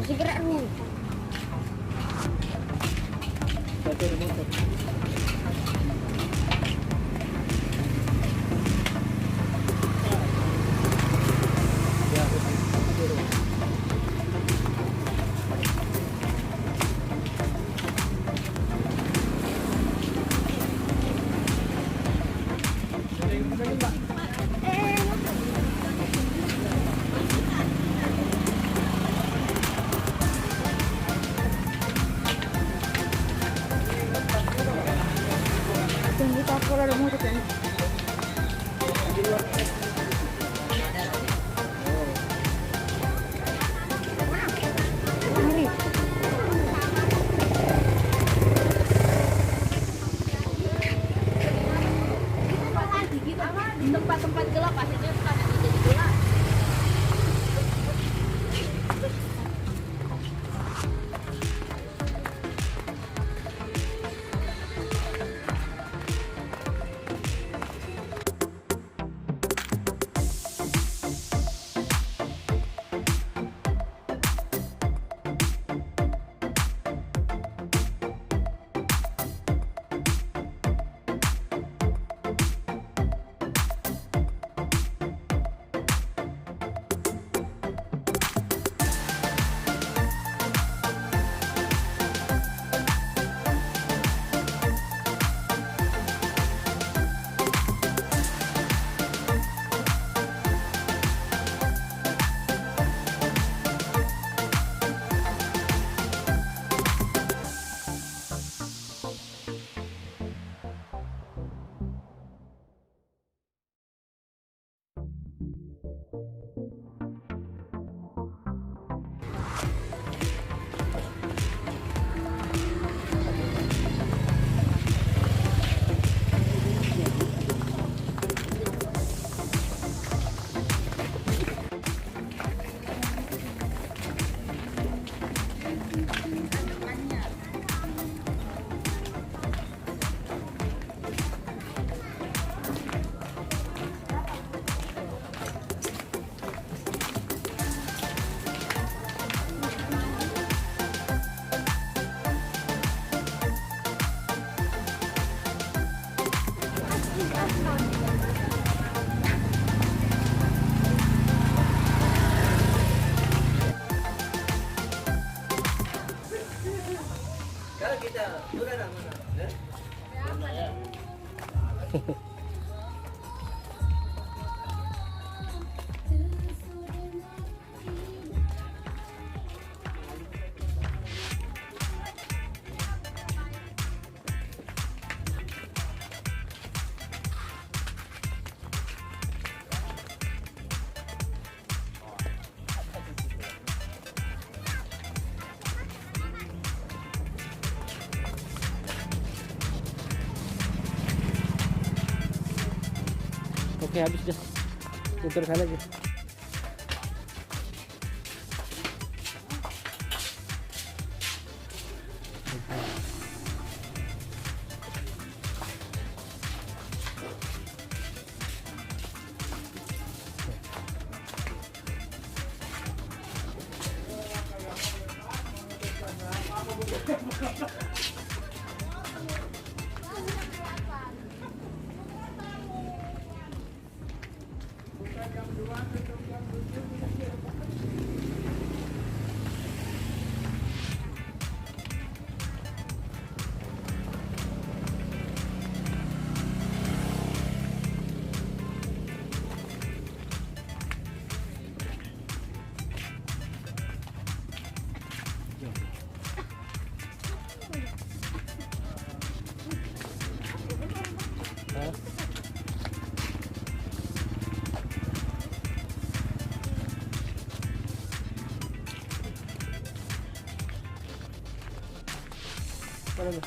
Masih gerak lu. Satu ada motor. Ya, turun. Tunggu takut ada motor kan. Mari. Tempat-tempat gelap akhirnya bukan yang jadi gelap. Kalau kita udah mana? Ya. Oke, habis dah. Putar sana aja. Mana lu?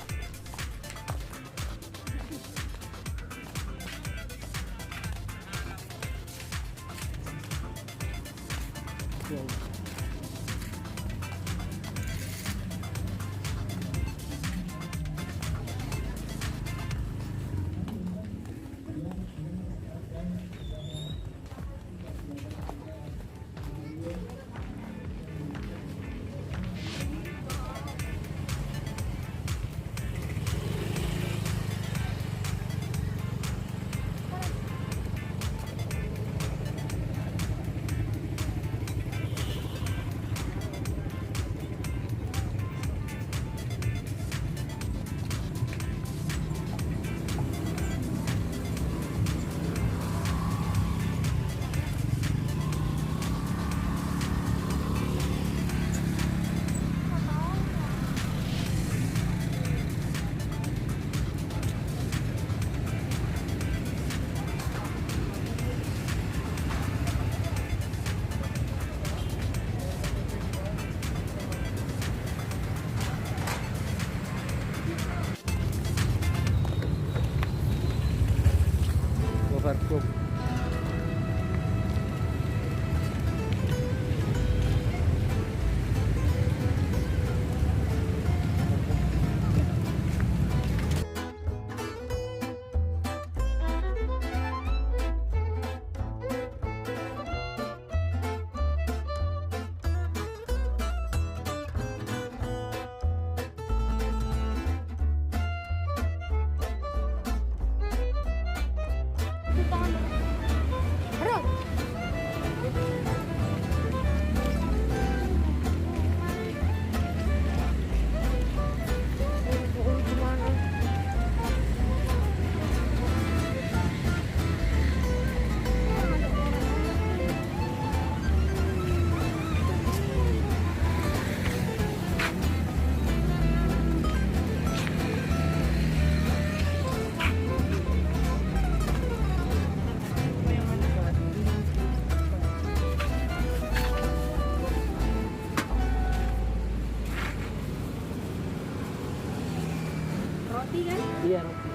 Roti kan? Iya, roti.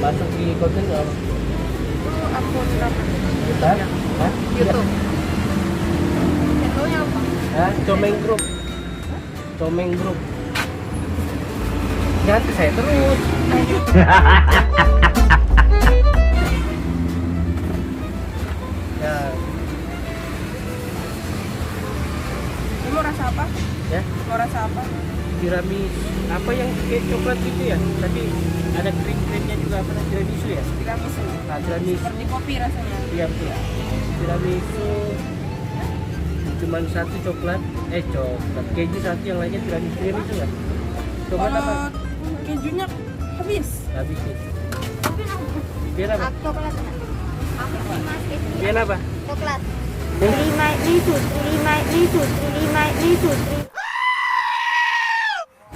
Masuk di konten nggak? Itu akun apa? Hah? Hah? YouTube. Channelnya apa? Hah? Comeng Group. Comeng Group. Jangan ke saya terus. Ya, Ini mau rasa apa? ya. Mau rasa apa? Tiramisu apa yang kayak coklat gitu ya? Tapi ada krim-krimnya juga apa? Tiramisu ya? Tiramisu. Nah, tiramisu. Seperti kopi rasanya. Iya betul. Tiramisu cuman satu coklat, keju satu, yang lainnya tiramisu nggak? Coklat apa? Kalau kejunya habis. Habis nih. Tapi aku Biar apa? coklat. Aku terima keju. Biar apa? Coklat. Nih. Terima itu, terima itu, terima itu.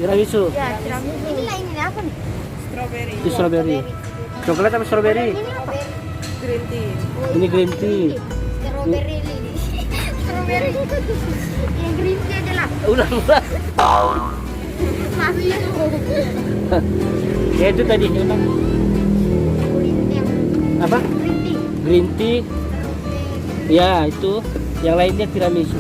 Tiramisu. Ya, tiramisu. Ini lainnya apa nih? Strawberry. Itu strawberry. Coklat apa strawberry? Ini apa? Green tea. Ini green tea. Strawberry ini. Strawberry. Yang green tea aja lah. Ulang. Masih ya. Ya itu tadi apa? Green tea. Apa? Green tea. Green tea. Ya itu. Yang lainnya tiramisu.